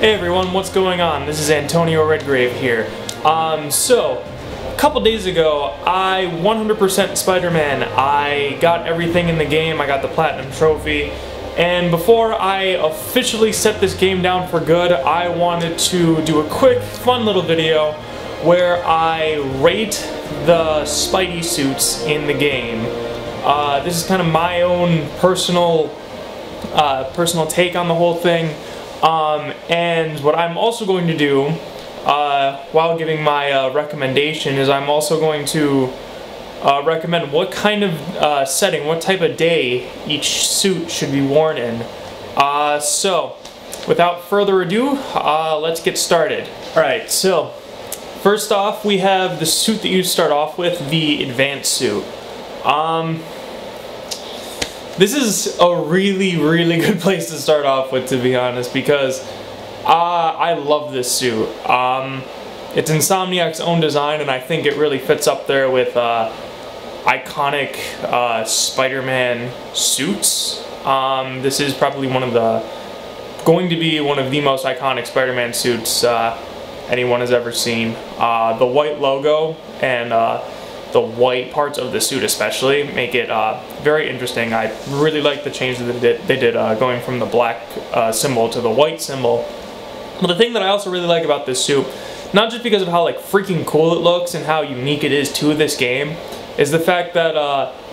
Hey everyone, what's going on? This is Antonio Redgrave here. So, a couple days ago, I 100% Spider-Man. I got everything in the game, I got the Platinum Trophy, and before I officially set this game down for good, I wanted to do a quick, fun little video where I rate the Spidey suits in the game. This is kind of my own personal take on the whole thing. And what I'm also going to do, while giving my recommendation, is I'm also going to recommend what kind of setting, what type of day each suit should be worn in. So, without further ado, let's get started. Alright, so, first off, we have the suit that you start off with, the advanced suit. This is a really good place to start off with, to be honest, because I love this suit. It's Insomniac's own design, and I think it really fits up there with iconic Spider-Man suits. This is probably going to be one of the most iconic Spider-Man suits anyone has ever seen. The white logo and the white parts of the suit especially make it very interesting. I really like the change that they did going from the black symbol to the white symbol. But the thing that I also really like about this suit, not just because of how like freaking cool it looks and how unique it is to this game, is the fact that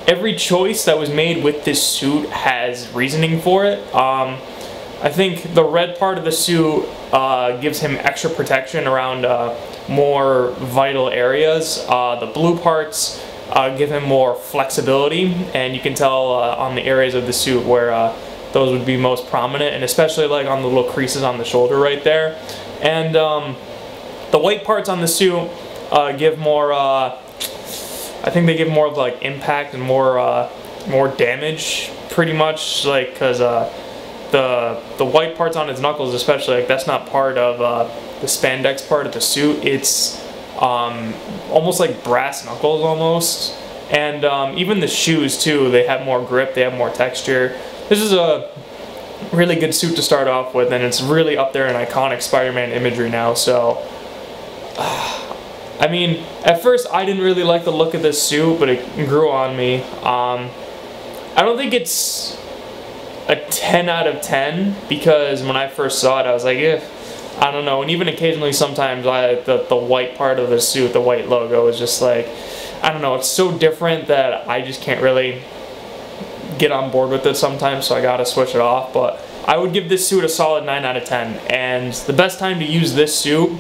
every choice that was made with this suit has reasoning for it. I think the red part of the suit gives him extra protection around more vital areas. The blue parts give him more flexibility, and you can tell on the areas of the suit where those would be most prominent, and especially like on the little creases on the shoulder right there. And the white parts on the suit give more, I think they give more of like impact and more damage, pretty much, like, because the white parts on his knuckles especially, like, that's not part of the spandex part of the suit. It's almost like brass knuckles almost. And even the shoes too, they have more grip, they have more texture. This is a really good suit to start off with, and it's really up there in iconic Spider-Man imagery now. So I mean, at first I didn't really like the look of this suit, but it grew on me. I don't think it's a 10 out of 10, because when I first saw it I was like, I don't know. And even occasionally sometimes the white part of the suit, the white logo, is just like, I don't know, it's so different that I just can't really get on board with it sometimes, so I gotta switch it off. But I would give this suit a solid 9 out of 10, and the best time to use this suit,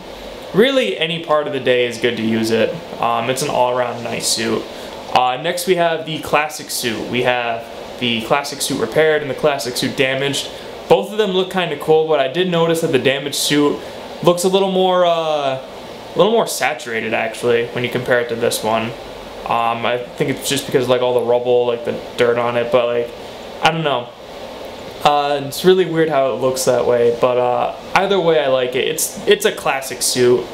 really any part of the day is good to use it. It's an all-around nice suit. Next we have the classic suit. We have the classic suit repaired and the classic suit damaged. Both of them look kind of cool, but I did notice that the damaged suit looks a little more saturated actually when you compare it to this one. I think it's just because like all the rubble, like the dirt on it, but like, I don't know. It's really weird how it looks that way, but either way I like it. It's a classic suit.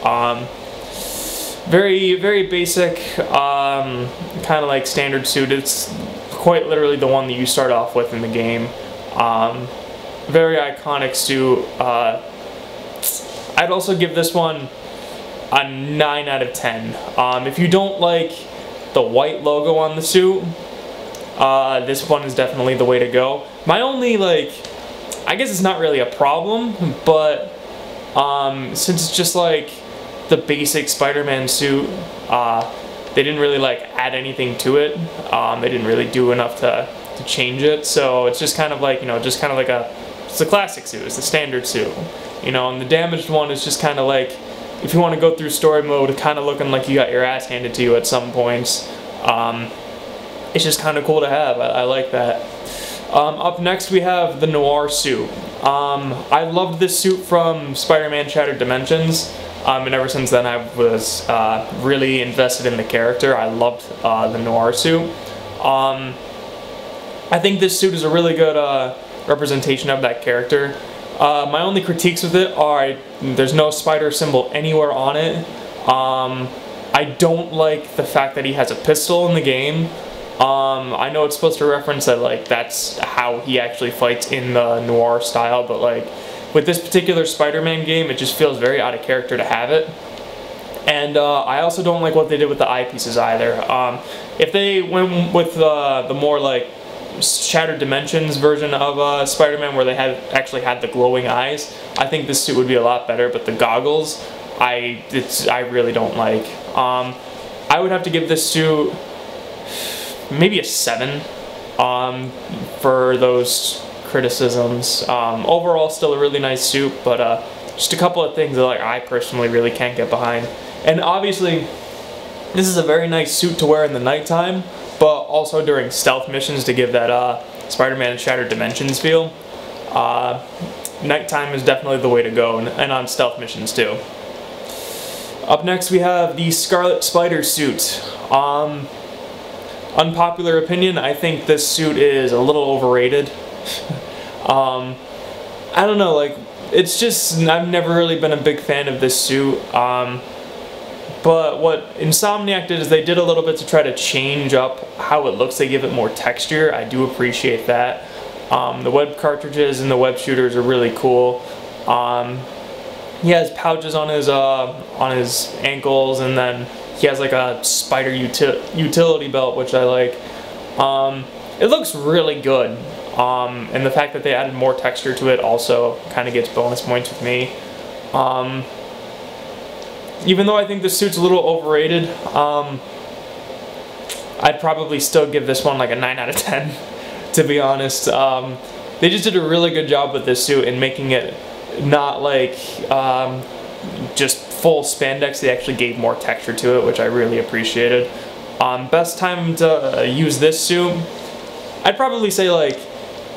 Very basic, kind of like standard suit. It's quite literally the one that you start off with in the game. Very iconic suit. I'd also give this one a 9 out of 10. If you don't like the white logo on the suit, this one is definitely the way to go. My only, like, I guess it's not really a problem, but since it's just like the basic Spider-Man suit, they didn't really like add anything to it. They didn't really do enough to change it, so it's just kind of like, you know, just kind of like it's a classic suit, it's the standard suit, you know. And the damaged one is just kind of like, if you want to go through story mode, kind of looking like you got your ass handed to you at some points. It's just kind of cool to have. I like that. Up next we have the Noir suit. I loved this suit from Spider-Man Shattered Dimensions. And ever since then I was really invested in the character. I loved the Noir suit. I think this suit is a really good representation of that character. My only critiques with it are there's no spider symbol anywhere on it. I don't like the fact that he has a pistol in the game. I know it's supposed to reference that, like, that's how he actually fights in the noir style, but, like, with this particular Spider-Man game, it just feels very out of character to have it. And I also don't like what they did with the eyepieces either. If they went with the more like Shattered Dimensions version of Spider-Man, where they actually had the glowing eyes, I think this suit would be a lot better. But the goggles, I really don't like. I would have to give this suit maybe a 7 for those criticisms. Overall, still a really nice suit, but just a couple of things that like I personally really can't get behind. And obviously, this is a very nice suit to wear in the nighttime, but also during stealth missions to give that Spider-Man Shattered Dimensions feel. Nighttime is definitely the way to go, and on stealth missions too. Up next we have the Scarlet Spider suit. Unpopular opinion, I think this suit is a little overrated. I don't know, like, it's just, I've never really been a big fan of this suit. But what Insomniac did is they did a little bit to try to change up how it looks. They give it more texture. I do appreciate that. The web cartridges and the web shooters are really cool. He has pouches on his ankles, and then he has like a spider utility belt, which I like. It looks really good. And the fact that they added more texture to it also kind of gets bonus points with me. Even though I think this suit's a little overrated, I'd probably still give this one like a 9 out of 10, to be honest. They just did a really good job with this suit in making it not like just full spandex. They actually gave more texture to it, which I really appreciated. Best time to use this suit, I'd probably say like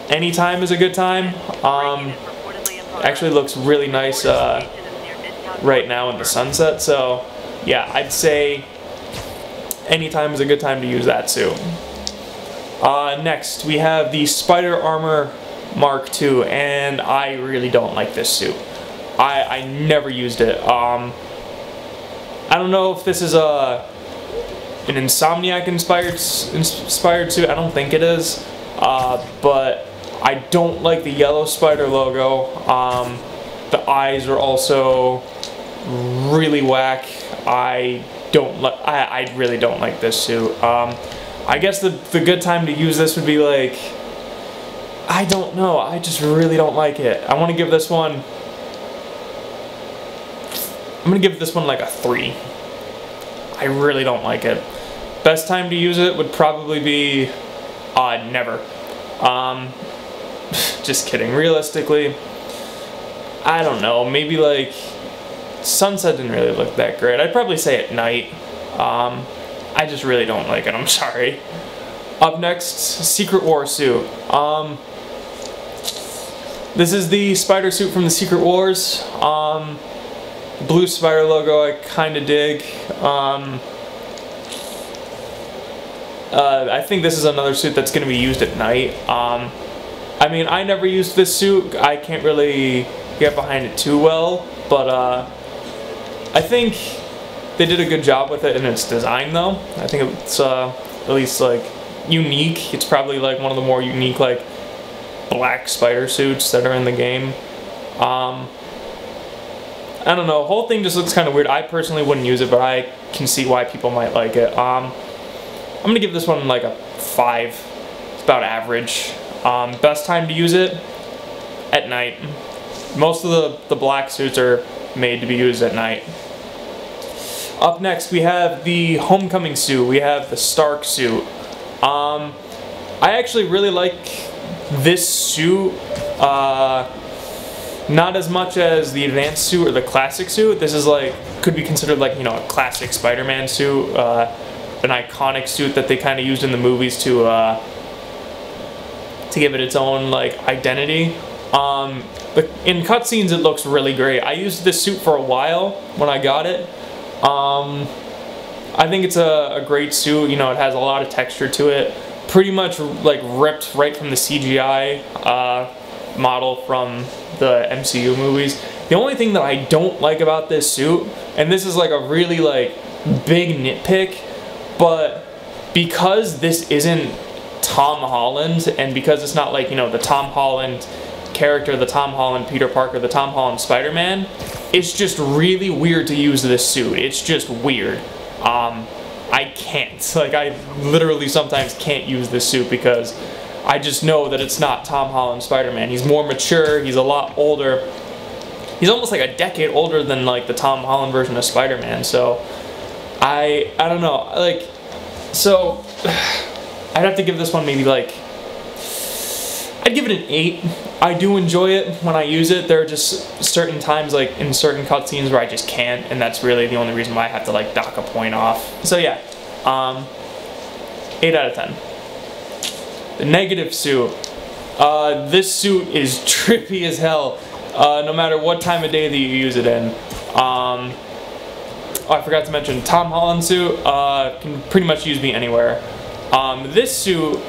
any time is a good time. Actually looks really nice right now in the sunset, so yeah, I'd say anytime is a good time to use that suit. Next we have the Spider Armor Mark II, and I really don't like this suit. I never used it. I don't know if this is an Insomniac inspired suit. I don't think it is, but I don't like the yellow spider logo. The eyes are also really whack. I really don't like this suit. I guess the good time to use this would be like, I don't know, I just really don't like it. I'm gonna give this one like a 3. I really don't like it. Best time to use it would probably be never. Just kidding. Realistically, I don't know, maybe like sunset didn't really look that great. I'd probably say at night. I just really don't like it, I'm sorry. Up next, Secret War suit. This is the spider suit from the Secret Wars. Blue spider logo I kinda dig. I think this is another suit that's gonna be used at night. I mean, I never used this suit. I can't really get behind it too well, but I think they did a good job with it in its design though. I think it's at least like unique. It's probably like one of the more unique like black spider suits that are in the game. I don't know, the whole thing just looks kind of weird. I personally wouldn't use it, but I can see why people might like it. I'm gonna give this one like a 5. It's about average. Best time to use it? At night. Most of the black suits are made to be used at night. Up next we have the Homecoming suit. We have the Stark suit. I actually really like this suit. Not as much as the advanced suit or the classic suit. This is like, could be considered like, you know, a classic Spider-Man suit, an iconic suit that they kind of used in the movies to give it its own like identity. In cutscenes it looks really great. I used this suit for a while when I got it. I think it's a great suit. You know, it has a lot of texture to it. Pretty much like ripped right from the CGI model from the MCU movies. The only thing that I don't like about this suit, and this is like a really like big nitpick, but because this isn't Tom Holland, and because it's not like, you know, the Tom Holland character, the Tom Holland Peter Parker, the Tom Holland Spider-Man, it's just really weird to use this suit. It's just weird. I can't. Like, I literally sometimes can't use this suit because I just know that it's not Tom Holland Spider-Man. He's more mature, he's a lot older. He's almost like a decade older than like the Tom Holland version of Spider-Man, so I don't know, like, so I'd have to give this one maybe like, I'd give it an 8. I do enjoy it when I use it. There are just certain times, like in certain cutscenes, where I just can't, and that's really the only reason why I have to like dock a point off. So yeah, 8 out of 10. The negative suit. This suit is trippy as hell, no matter what time of day that you use it in. Oh, I forgot to mention, Tom Holland suit can pretty much use me anywhere. This suit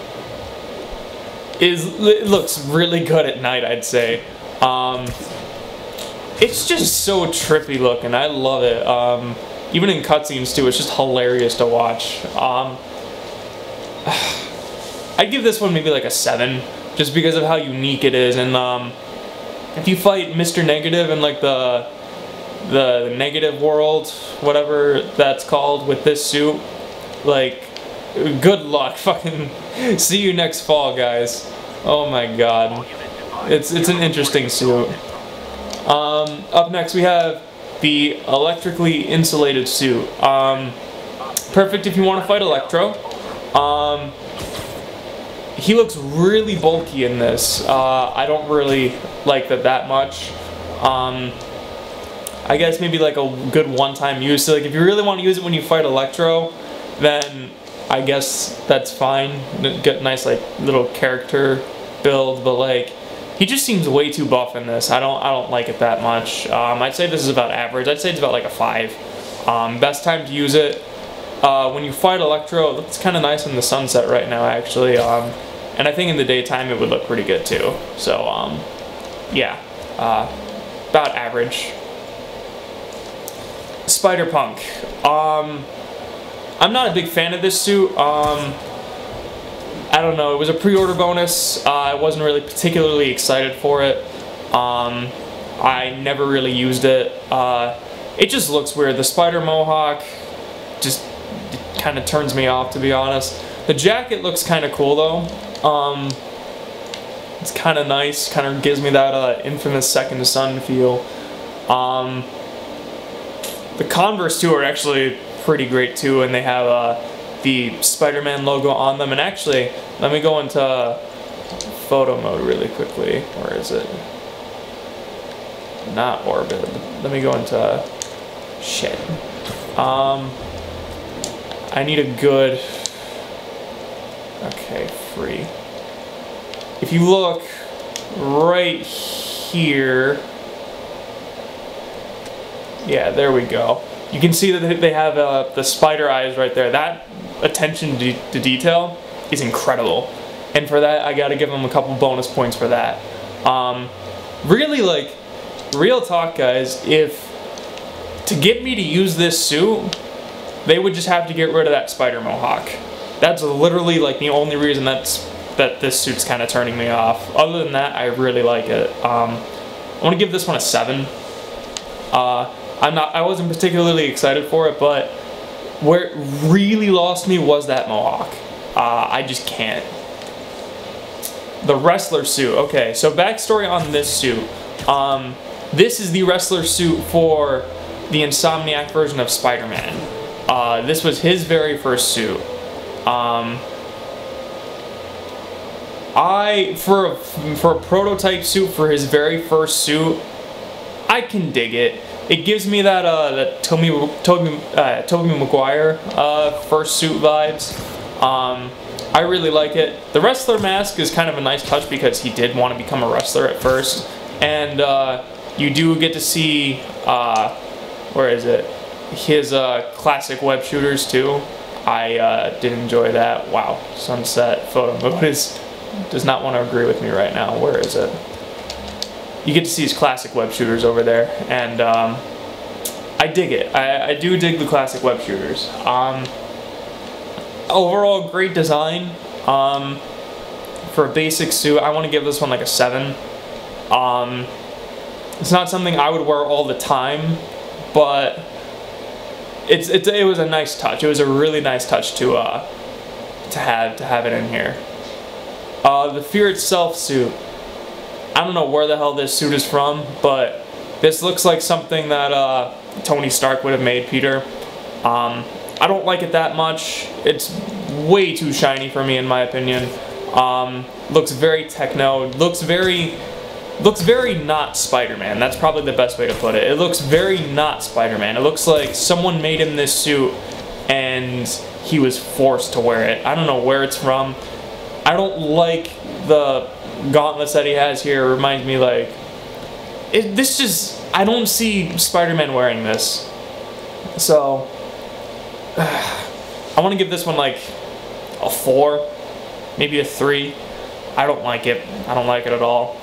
it looks really good at night, I'd say. It's just so trippy looking. I love it. Even in cutscenes too, it's just hilarious to watch. I'd give this one maybe like a 7, just because of how unique it is. And if you fight Mr. Negative in like the negative world, whatever that's called, with this suit, like, good luck. Fucking see you next fall, guys. Oh my god. It's an interesting suit. Up next we have the electrically insulated suit. Perfect if you want to fight Electro. He looks really bulky in this. I don't really like that much. I guess maybe like a good one-time use. So like if you really want to use it when you fight Electro, then I guess that's fine. Get a nice like little character build, but like he just seems way too buff in this. I don't like it that much. I'd say this is about average. I'd say it's about like a 5. Best time to use it when you fight Electro. It looks kind of nice in the sunset right now, actually. And I think in the daytime it would look pretty good too. So yeah, about average. Spider-Punk. I'm not a big fan of this suit. I don't know, it was a pre-order bonus. I wasn't really particularly excited for it. I never really used it. It just looks weird. The spider mohawk just kind of turns me off, to be honest. The jacket looks kind of cool though. It's kind of nice, kind of gives me that infamous Second Son feel. The Converse too are actually pretty great too, and they have the Spider-Man logo on them. And actually, let me go into photo mode really quickly. Where is it? Not orbit. Let me go into shit. I need a good. Okay, free. If you look right here. Yeah, there we go. You can see that they have the spider eyes right there. That attention to detail is incredible. And for that, I gotta give them a couple bonus points for that. Really, like, real talk, guys, if to get me to use this suit, they would just have to get rid of that spider mohawk. That's literally, like, the only reason that this suit's kind of turning me off. Other than that, I really like it. I want to give this one a 7. I wasn't particularly excited for it, but where it really lost me was that mohawk. I just can't. The wrestler suit. Okay, so backstory on this suit. This is the wrestler suit for the Insomniac version of Spider-Man. This was his very first suit. For a prototype suit for his very first suit, I can dig it. It gives me that Tobey Maguire first suit vibes. I really like it. The wrestler mask is kind of a nice touch because he did want to become a wrestler at first, and you do get to see where is it? His classic web shooters too. I did enjoy that. Wow, sunset photo mode does not want to agree with me right now. Where is it? You get to see his classic web shooters over there, and I dig it. I do dig the classic web shooters. Overall, great design. For a basic suit, I want to give this one like a 7. It's not something I would wear all the time, but it was a nice touch. It was a really nice touch to have it in here. The Fear Itself suit. I don't know where the hell this suit is from, but this looks like something that Tony Stark would have made Peter. I don't like it that much. It's way too shiny for me, in my opinion. Looks very techno. Looks very not Spider-Man. That's probably the best way to put it. It looks very not Spider-Man. It looks like someone made him this suit and he was forced to wear it. I don't know where it's from. I don't like the gauntlets that he has here. It reminds me like... I don't see Spider-Man wearing this. So... I want to give this one like a 4, maybe a 3. I don't like it. I don't like it at all.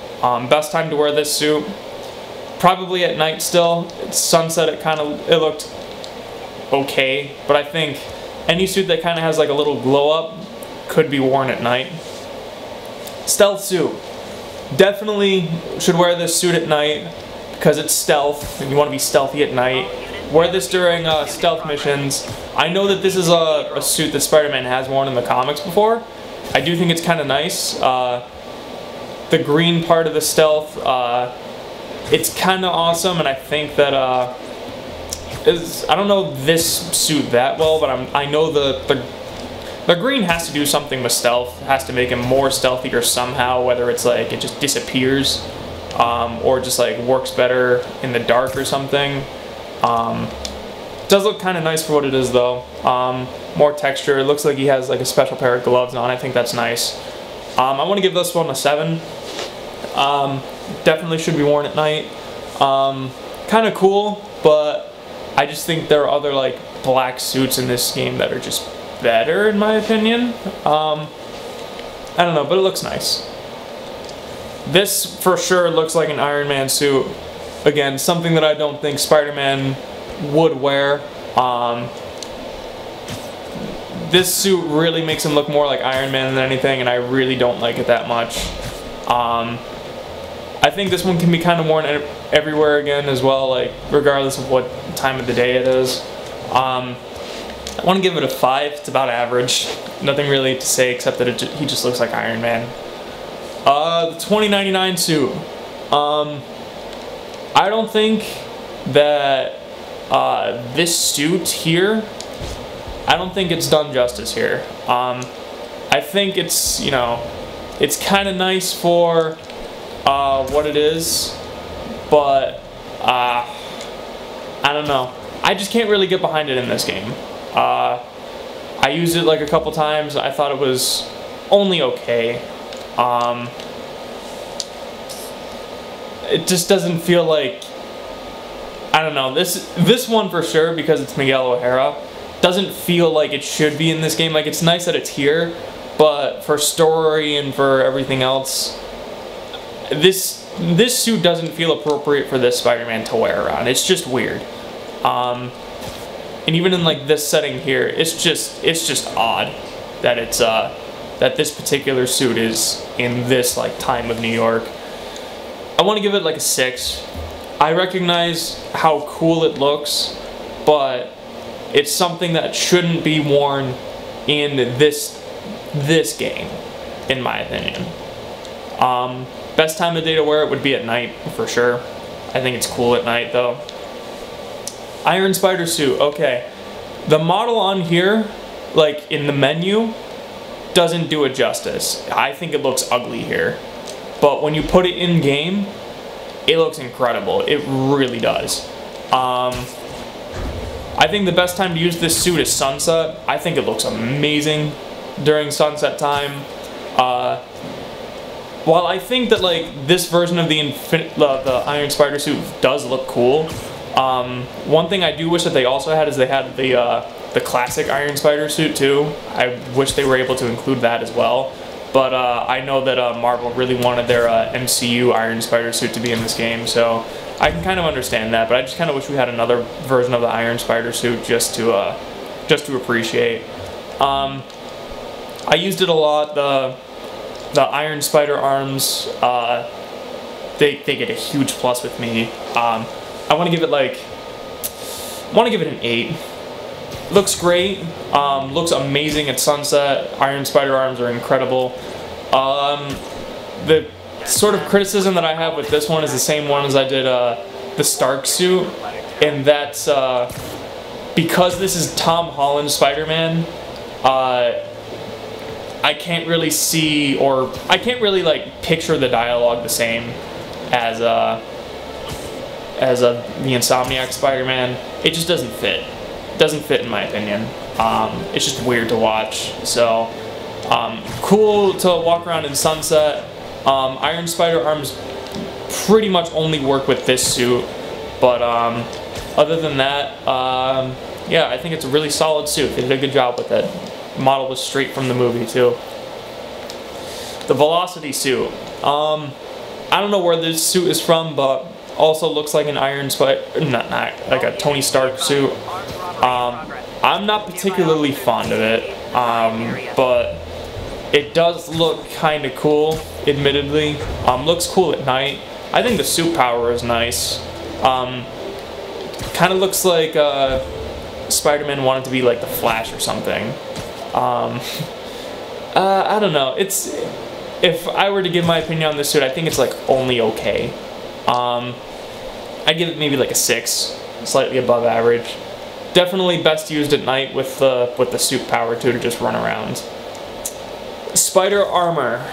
Best time to wear this suit, probably at night still. It's sunset, it looked okay, but I think any suit that kind of has like a little glow up could be worn at night. Stealth suit. Definitely should wear this suit at night because it's stealth and you want to be stealthy at night. Wear this during stealth missions. I know that this is a suit that Spider-Man has worn in the comics before. I do think it's kind of nice. The green part of the stealth, it's kind of awesome, and I think that I don't know this suit that well, but I know the green has to do something with stealth. It has to make him more stealthier somehow, whether it's like it just disappears or just like works better in the dark or something. It does look kind of nice for what it is though. More texture. It looks like he has like a special pair of gloves on. I think that's nice. I want to give this one a 7. Definitely should be worn at night. Kind of cool, but I just think there are other like black suits in this game that are just better in my opinion. I don't know, but it looks nice. This for sure looks like an Iron Man suit. Again, something that I don't think Spider-Man would wear. This suit really makes him look more like Iron Man than anything, and I really don't like it that much. I think this one can be kind of worn everywhere again as well, like regardless of what time of the day it is. I want to give it a 5. It's about average. Nothing really to say except that he just looks like Iron Man. The 2099 suit. I don't think that this suit here, I don't think it's done justice here. I think it's, you know, it's kind of nice for what it is, but I don't know. I just can't really get behind it in this game. I used it like a couple times. I thought it was only okay. It just doesn't feel like, I don't know, this one for sure, because it's Miguel O'Hara, doesn't feel like it should be in this game. Like, it's nice that it's here, but for story and for everything else, this suit doesn't feel appropriate for this Spider-Man to wear around. It's just weird. And even in like this setting here, it's just odd that it's that this particular suit is in this like time of New York. I want to give it like a 6. I recognize how cool it looks, but it's something that shouldn't be worn in this game, in my opinion. Best time of day to wear it would be at night, for sure. I think it's cool at night, though. Iron Spider suit, okay. The model on here, like in the menu, doesn't do it justice. I think it looks ugly here. But when you put it in game, it looks incredible. It really does. I think the best time to use this suit is sunset. I think it looks amazing during sunset time. While I think that like this version of the Iron Spider suit does look cool, one thing I do wish that they also had is they had the classic Iron Spider suit too. I wish they were able to include that as well. But I know that Marvel really wanted their MCU Iron Spider suit to be in this game, so I can kind of understand that. But I just kind of wish we had another version of the Iron Spider suit just to appreciate. I used it a lot. The Iron Spider arms they get a huge plus with me. I want to give it like, an 8. Looks great. Looks amazing at sunset. Iron Spider arms are incredible. The sort of criticism that I have with this one is the same one as I did the Stark suit, and that's because this is Tom Holland's Spider-Man. I can't really see, or I can't really like picture the dialogue the same as the Insomniac Spider-Man. It just doesn't fit. It doesn't fit in my opinion. It's just weird to watch. So cool to walk around in sunset. Iron Spider arms pretty much only work with this suit, but other than that, yeah, I think it's a really solid suit. They did a good job with it. The model was straight from the movie too. The Velocity suit. I don't know where this suit is from, but also looks like an Iron Spider, not like a Tony Stark suit. I'm not particularly fond of it, but it does look kind of cool, admittedly. Looks cool at night. I think the suit power is nice. Kind of looks like Spider-Man wanted to be like the Flash or something. I don't know. If I were to give my opinion on this suit, I think it's like only okay. I'd give it maybe like a 6, slightly above average. Definitely best used at night with the suit power too, to just run around. Spider armor,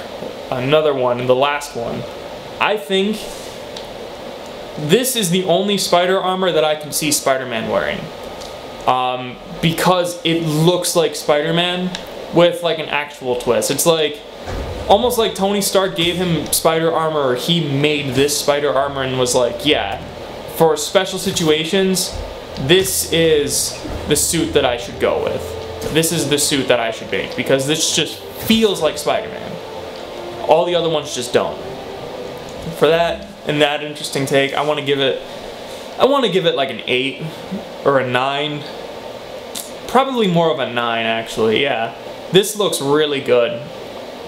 another one, and the last one. I think this is the only spider armor that I can see Spider-Man wearing. Because it looks like Spider-Man with like an actual twist. It's like almost like Tony Stark gave him spider armor, or he made this spider armor and was like, yeah, for special situations, this is the suit that I should go with. This is the suit that I should make, because this just feels like Spider-Man. All the other ones just don't. For that and that interesting take, I want to give it like an 8 or a 9. Probably more of a 9 actually, yeah. This looks really good.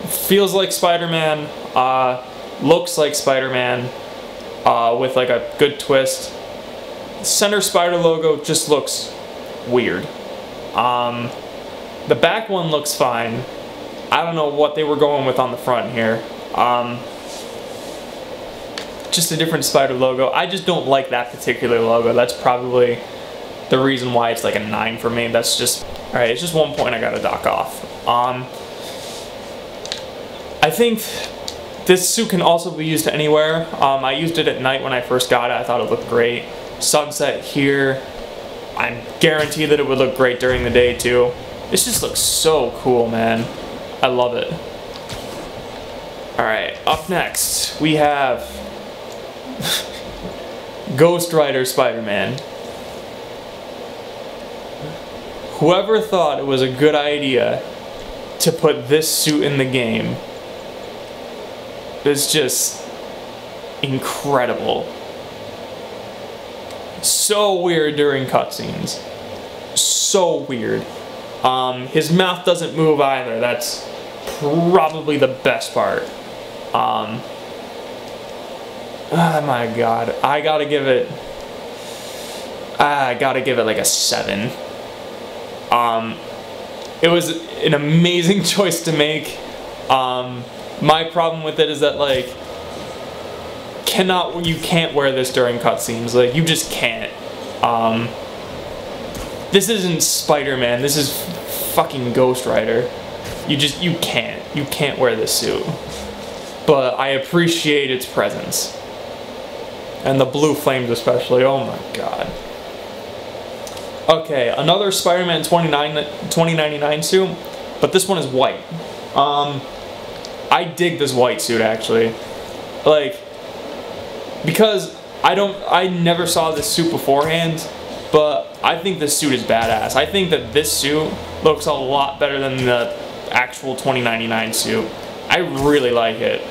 Feels like Spider-Man, looks like Spider-Man, with like a good twist. Center spider logo just looks weird. The back one looks fine. I don't know what they were going with on the front here. Just a different spider logo. I just don't like that particular logo. That's probably the reason why it's like a 9 for me. That's just, alright, it's just one point I gotta dock off. I think this suit can also be used anywhere. I used it at night when I first got it. I thought it looked great. Sunset here, I'm guaranteed that it would look great during the day too. This just looks so cool, man. I love it. Alright, up next, we have Ghost Rider Spider-Man. Whoever thought it was a good idea to put this suit in the game is just incredible. So weird during cutscenes. So weird. His mouth doesn't move either. That's probably the best part. Oh my god. I gotta give it like a 7. It was an amazing choice to make. My problem with it is that like you can't wear this during cutscenes. Like you just can't. This isn't Spider-Man. This is fucking Ghost Rider. You can't wear this suit. But I appreciate its presence. And the blue flames especially. Oh my god. Okay, another Spider-Man 2099 suit, but this one is white. I dig this white suit actually. Like, because I never saw this suit beforehand, but I think this suit is badass. I think that this suit looks a lot better than the actual 2099 suit. I really like it.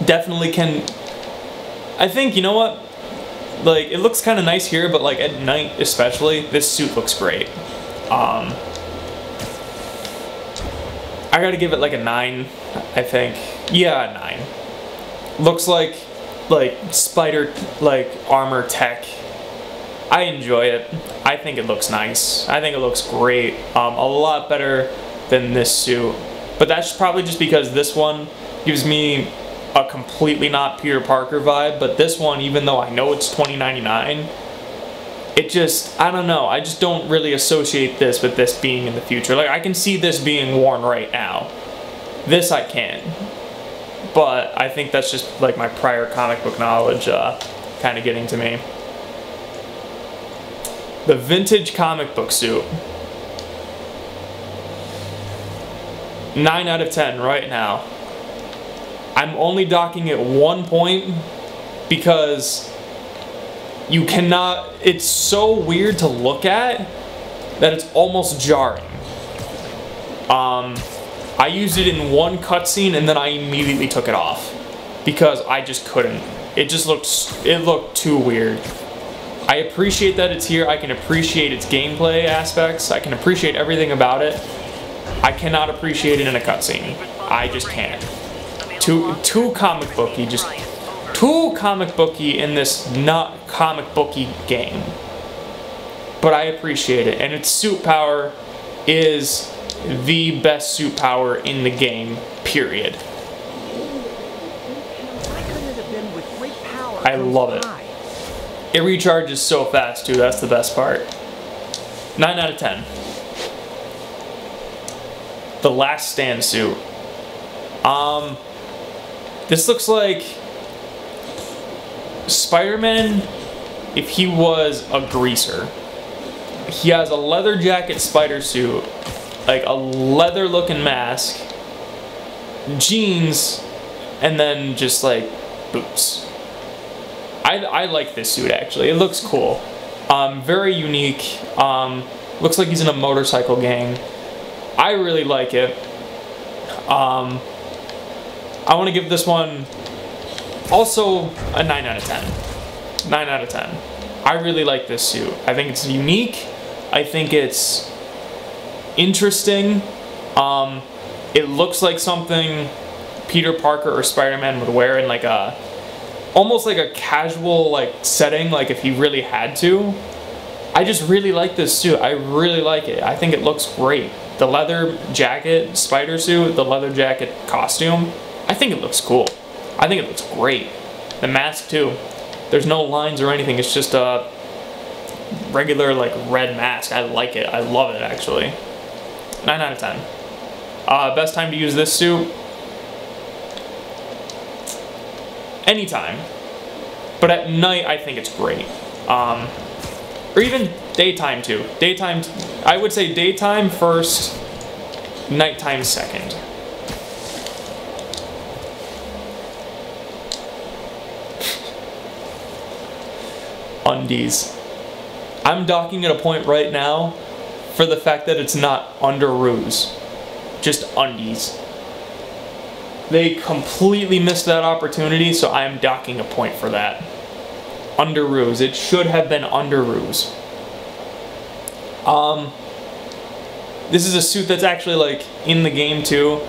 Definitely can. I think, you know what? Like, it looks kind of nice here, but like at night especially, this suit looks great. I gotta give it like a 9, I think. Yeah, a 9. Looks like spider, like armor tech. I enjoy it. I think it looks nice. I think it looks great. A lot better than this suit. But that's probably just because this one gives me a completely not Peter Parker vibe. But this one, even though I know it's $20.99, it just, I don't know. I just don't really associate this with this being in the future. Like, I can see this being worn right now. This I can. But I think that's just like my prior comic book knowledge kind of getting to me. The vintage comic book suit. 9 out of 10 right now. I'm only docking it 1 point because you cannot, it's so weird to look at that it's almost jarring. I used it in one cutscene and then I immediately took it off because I just couldn't. It looked too weird. I appreciate that it's here. I can appreciate its gameplay aspects. I can appreciate everything about it. I cannot appreciate it in a cutscene. I just can't. Too comic booky. Just too comic booky in this not comic booky game. But I appreciate it. And its suit power is the best suit power in the game, period. I love it. It recharges so fast too, that's the best part. 9 out of 10. The Last Stand suit. This looks like Spider-Man if he was a greaser. He has a leather jacket spider suit, like a leather looking mask, jeans, and then just like boots. I like this suit actually. It looks cool. Very unique. Looks like he's in a motorcycle gang. I really like it. I want to give this one also a 9 out of 10. 9 out of 10. I really like this suit. I think it's unique. I think it's interesting. It looks like something Peter Parker or Spider-Man would wear in like a almost like a casual like setting, like if he really had to. I just really like this suit. I really like it. I think it looks great. The leather jacket spider suit, the leather jacket costume, I think it looks cool. I think it looks great. The mask too. There's no lines or anything. It's just a regular like red mask. I like it. I love it actually. 9 out of 10. Best time to use this suit? Anytime. But at night, I think it's great. Or even daytime too. Daytime, I would say daytime first, nighttime second. Undies. I'm docking at a point right now for the fact that it's not underoos. Just undies. They completely missed that opportunity, so I am docking a point for that. Underoos. It should have been underoos. This is a suit that's actually like in the game too.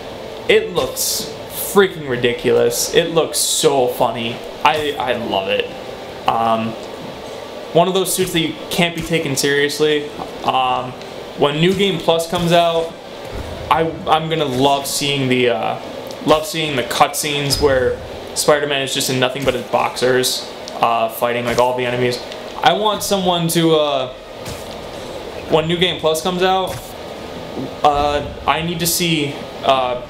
It looks freaking ridiculous. It looks so funny. I love it. One of those suits that you can't be taken seriously. When New Game Plus comes out, I'm gonna love seeing the cutscenes where Spider-Man is just in nothing but his boxers, fighting like all the enemies. I want someone to, when New Game Plus comes out, I need to see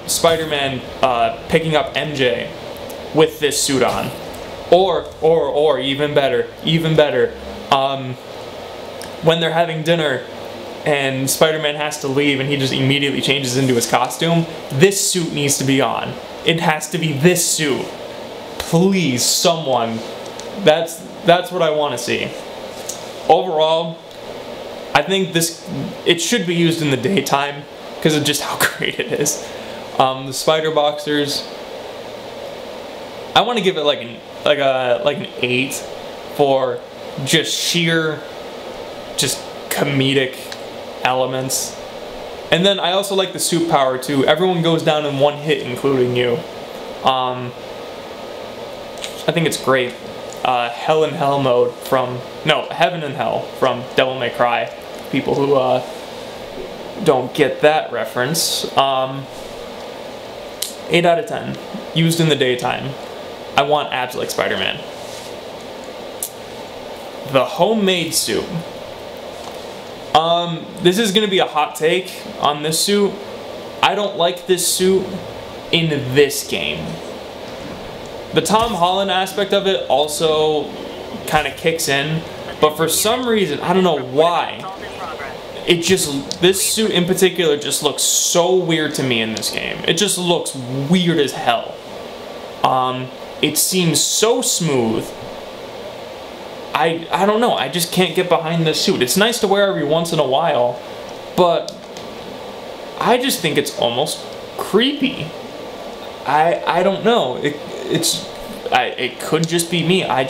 Spider-Man picking up MJ with this suit on, or even better, when they're having dinner and Spider-Man has to leave and he just immediately changes into his costume, this suit needs to be on. It has to be this suit. Please, someone. That's what I want to see. Overall, I think it should be used in the daytime because of just how great it is. The spider boxers, I want to give it like an 8 for just sheer, just comedic elements. And then I also like the suit power too. Everyone goes down in one hit, including you. I think it's great. Hell and Hell mode from, no, Heaven and Hell from Devil May Cry. People who don't get that reference. 8 out of 10. Used in the daytime. I want abs like Spider-Man. The homemade suit. This is gonna be a hot take on this suit. I don't like this suit in this game. The Tom Holland aspect of it also kind of kicks in, but for some reason, I don't know why, it just, this suit in particular just looks so weird to me in this game. It just looks weird as hell. It seems so smooth. I don't know, I just can't get behind this suit. It's nice to wear every once in a while, but I just think it's almost creepy. I don't know. It could just be me. I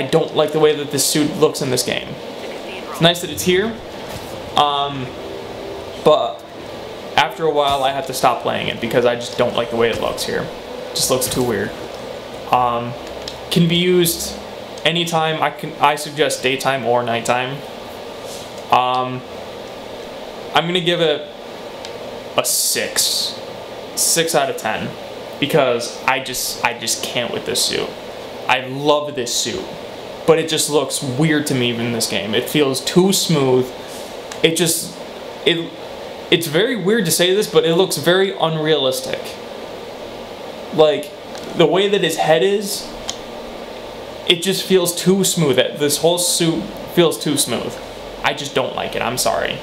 don't like the way that this suit looks in this game. It's nice that it's here, but after a while I have to stop playing it because I just don't like the way it looks here. It just looks too weird. Can be used anytime. I suggest daytime or nighttime. I'm gonna give it a 6 out of 10 because I just can't with this suit. I love this suit, but it just looks weird to me in this game. It feels too smooth. It's very weird to say this, but it looks very unrealistic. Like, the way that his head is, it just feels too smooth. This whole suit feels too smooth. I just don't like it, I'm sorry.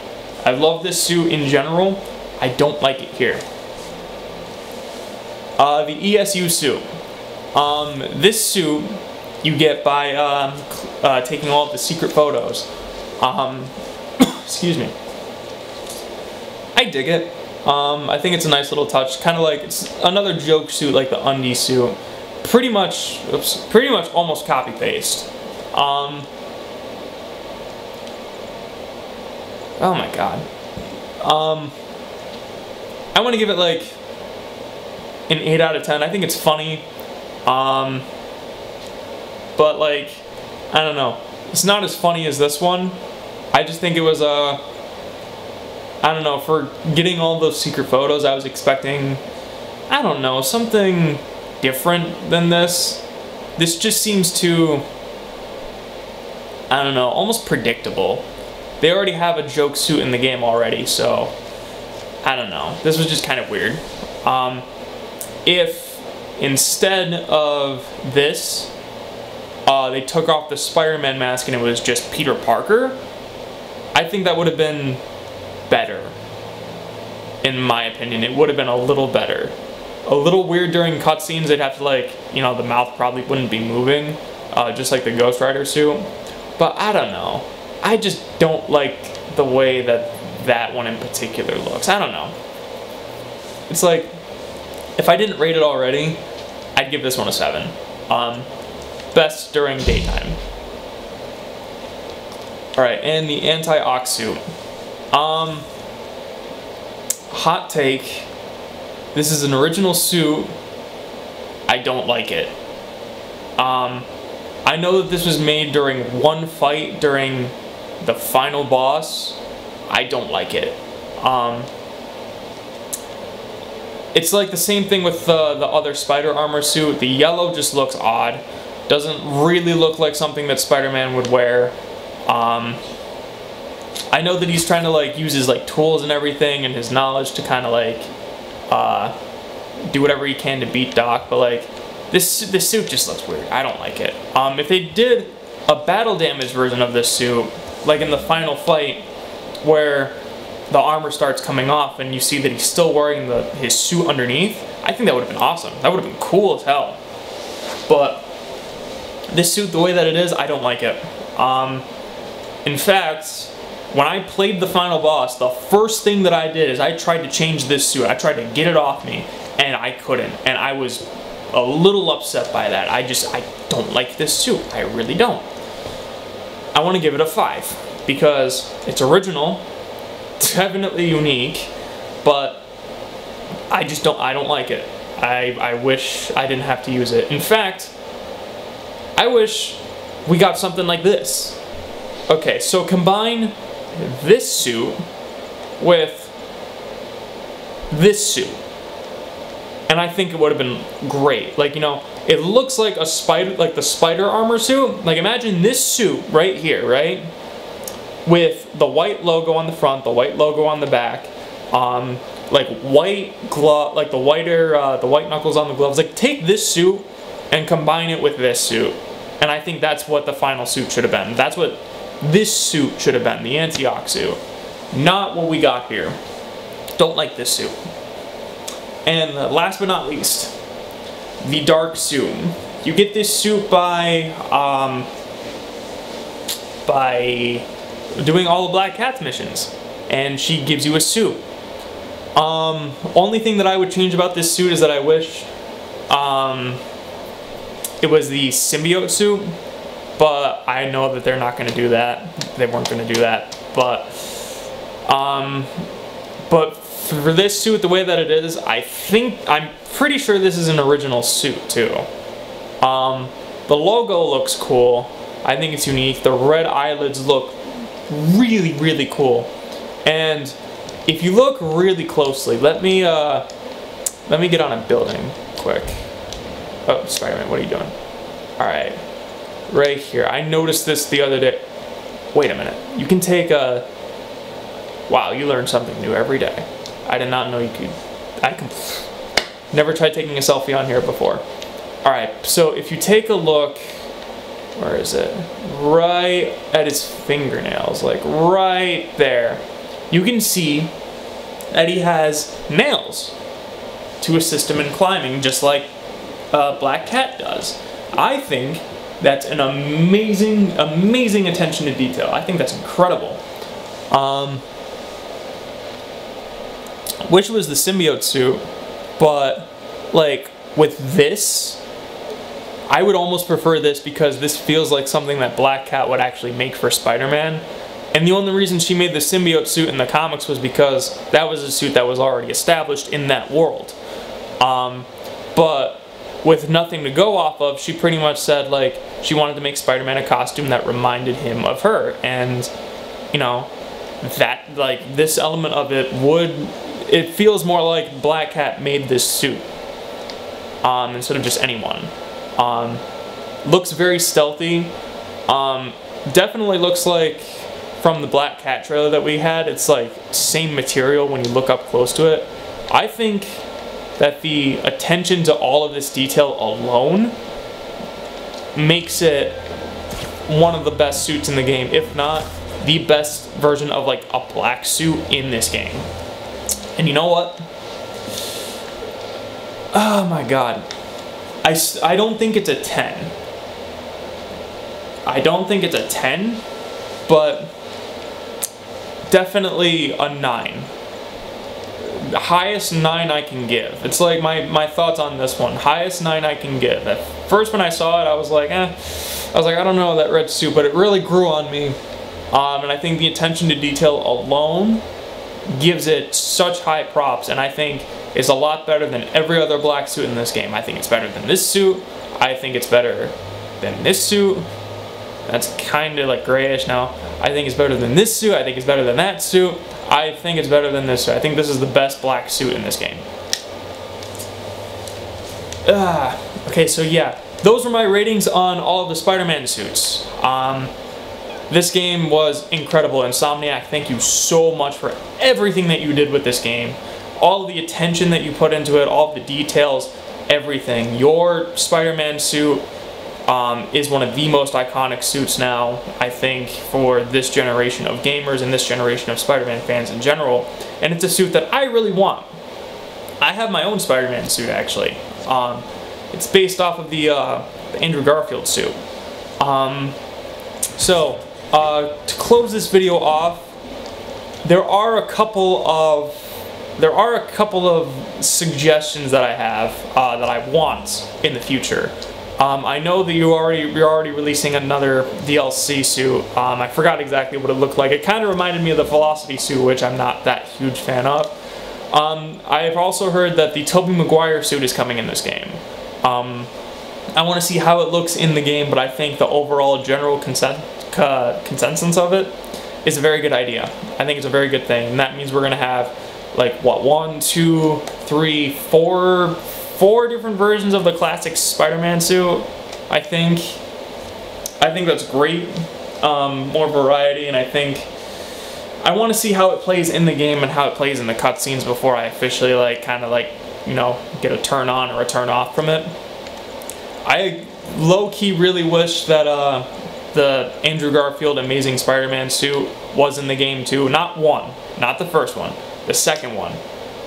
I love this suit in general, I don't like it here. The ESU suit. This suit you get by taking all of the secret photos. Excuse me. I dig it. I think it's a nice little touch. Kind of like, it's another joke suit like the undie suit. Pretty much almost copy paste. Oh my god. I want to give it like an 8 out of 10. I think it's funny. But like, I don't know. It's not as funny as this one. I just think it was I don't know, for getting all those secret photos, I was expecting, I don't know, something different than this. This just seems too, I don't know, almost predictable. They already have a joke suit in the game already, so I don't know. This was just kind of weird. If instead of this, they took off the Spider-Man mask and it was just Peter Parker, I think that would have been better. In my opinion, it would have been a little better. A little weird during cutscenes. They'd have to, like, you know, the mouth probably wouldn't be moving, just like the Ghost Rider suit. But I don't know. I just don't like the way that that one in particular looks. I don't know. It's like, if I didn't rate it already, I'd give this one a 7. Best during daytime. Alright, and the anti-ox suit. Hot take. This is an original suit. I don't like it. I know that this was made during one fight during the final boss. I don't like it. It's like the same thing with the other spider armor suit. The yellow just looks odd. Doesn't really look like something that Spider-Man would wear. I know that he's trying to like use his like tools and everything and his knowledge to kind of like do whatever he can to beat Doc, but like this suit just looks weird. I don't like it. If they did a battle damage version of this suit, like in the final fight where the armor starts coming off and you see that he's still wearing his suit underneath, I think that would have been awesome. That would have been cool as hell. But this suit, the way that it is, I don't like it. In fact, when I played the final boss, the first thing that I did is I tried to change this suit. I tried to get it off me, and I couldn't. And I was a little upset by that. I don't like this suit. I really don't. I want to give it a 5, because it's original. definitely unique, but I don't like it. I wish I didn't have to use it. In fact, I wish we got something like this. Okay, so combine this suit with this suit, and I think it would have been great. Like, you know, it looks like a spider, like the spider armor suit. Like, imagine this suit right here, right? With the white logo on the front, the white logo on the back, like white glove, like the white knuckles on the gloves. Like, take this suit and combine it with this suit, and I think that's what the final suit should have been. That's what this suit should have been, the anti-ox suit, not what we got here. Don't like this suit. And last but not least, the dark suit. You get this suit by doing all the Black Cat's missions, and she gives you a suit. Only thing that I would change about this suit is that I wish it was the symbiote suit, but I know that they're not going to do that. They weren't going to do that, but for this suit, the way that it is, I'm pretty sure this is an original suit too. The logo looks cool. I think it's unique. The red eyelids look really, really cool. And if you look really closely, let me get on a building quick. Oh, Spider-Man, what are you doing? All right, right here. I noticed this the other day. Wait a minute. You can take a. Wow, you learn something new every day. I did not know you could. Never tried taking a selfie on here before. All right, so if you take a look, where is it? Right at his fingernails, like right there. You can see that he has nails to assist him in climbing, just like Black Cat does. I think that's an amazing, amazing attention to detail. I think that's incredible. Wish it was the symbiote suit, but like with this, I would almost prefer this because this feels like something that Black Cat would actually make for Spider-Man. And the only reason she made the symbiote suit in the comics was because that was a suit that was already established in that world. But with nothing to go off of, she pretty much said like she wanted to make Spider-Man a costume that reminded him of her. And, you know, that, like, this element of it it feels more like Black Cat made this suit instead of just anyone. Looks very stealthy. Definitely looks like from the Black Cat trailer that we had, it's like same material when you look up close to it. I think that the attention to all of this detail alone makes it one of the best suits in the game, if not the best version of like a black suit in this game. And you know what? Oh my god. I don't think it's a 10. I don't think it's a 10, but definitely a 9. The highest 9 I can give. It's like my thoughts on this one. Highest 9 I can give. At first when I saw it, I was like, I don't know that red suit, but it really grew on me. And I think the attention to detail alone gives it such high props, and I think it's a lot better than every other black suit in this game. I think it's better than this suit. I think it's better than this suit. That's kind of like grayish now. I think it's better than this suit. I think it's better than that suit. I think it's better than this suit. I think this is the best black suit in this game. Okay, so yeah, those were my ratings on all of the Spider-Man suits. This game was incredible. Insomniac, thank you so much for everything that you did with this game. All of the attention that you put into it, all of the details, everything. Your Spider-Man suit is one of the most iconic suits now, I think, for this generation of gamers and this generation of Spider-Man fans in general. And it's a suit that I really want. I have my own Spider-Man suit, actually. It's based off of the Andrew Garfield suit. To close this video off, there are a couple of suggestions that I have that I want in the future. I know that you're already releasing another DLC suit. I forgot exactly what it looked like. It kind of reminded me of the Velocity suit, which I'm not that huge fan of. I've also heard that the Tobey Maguire suit is coming in this game. I want to see how it looks in the game, but I think the overall general consensus of it is a very good idea. I think it's a very good thing, and that means we're going to have, like, what, 1, 2, 3, 4 different versions of the classic Spider-Man suit. I think that's great. More variety, and I want to see how it plays in the game and how it plays in the cutscenes before I officially get a turn on or a turn off from it. I low-key really wish that the Andrew Garfield Amazing Spider-Man suit was in the game too. Not the first one, the second one.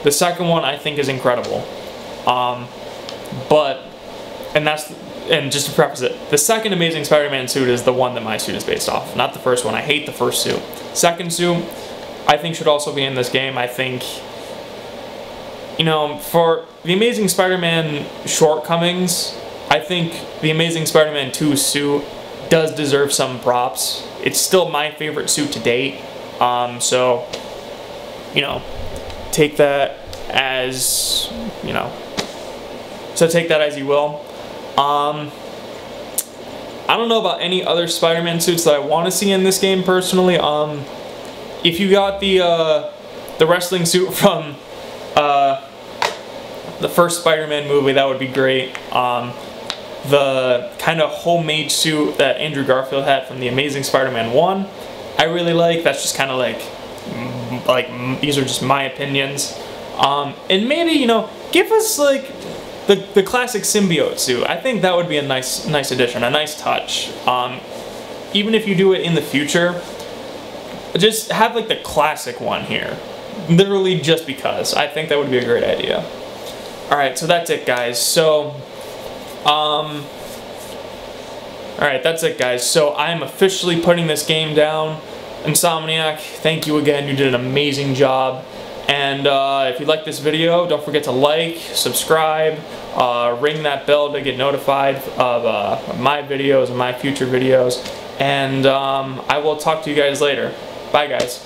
The second one I think is incredible. And just to preface it, the second Amazing Spider-Man suit is the one that my suit is based off, not the first one. I hate the first suit. Second suit, I think should also be in this game. I think, for the Amazing Spider-Man shortcomings, I think the Amazing Spider-Man 2 suit does deserve some props. It's still my favorite suit to date, so, take that as, so take that as you will. I don't know about any other Spider-Man suits that I want to see in this game personally. If you got the wrestling suit from the first Spider-Man movie, that would be great. The kind of homemade suit that Andrew Garfield had from the Amazing Spider-Man 1, I really like. That's just kind of like these are just my opinions. And maybe, give us like the classic symbiote suit. I think that would be a nice addition, a nice touch. Even if you do it in the future, just have like the classic one here. Literally just because. I think that would be a great idea. Alright, so that's it, guys. So, alright, that's it, guys. So I'm officially putting this game down. Insomniac, thank you again. You did an amazing job. And if you like this video, don't forget to like, subscribe, ring that bell to get notified of my videos and my future videos. And I will talk to you guys later. Bye, guys.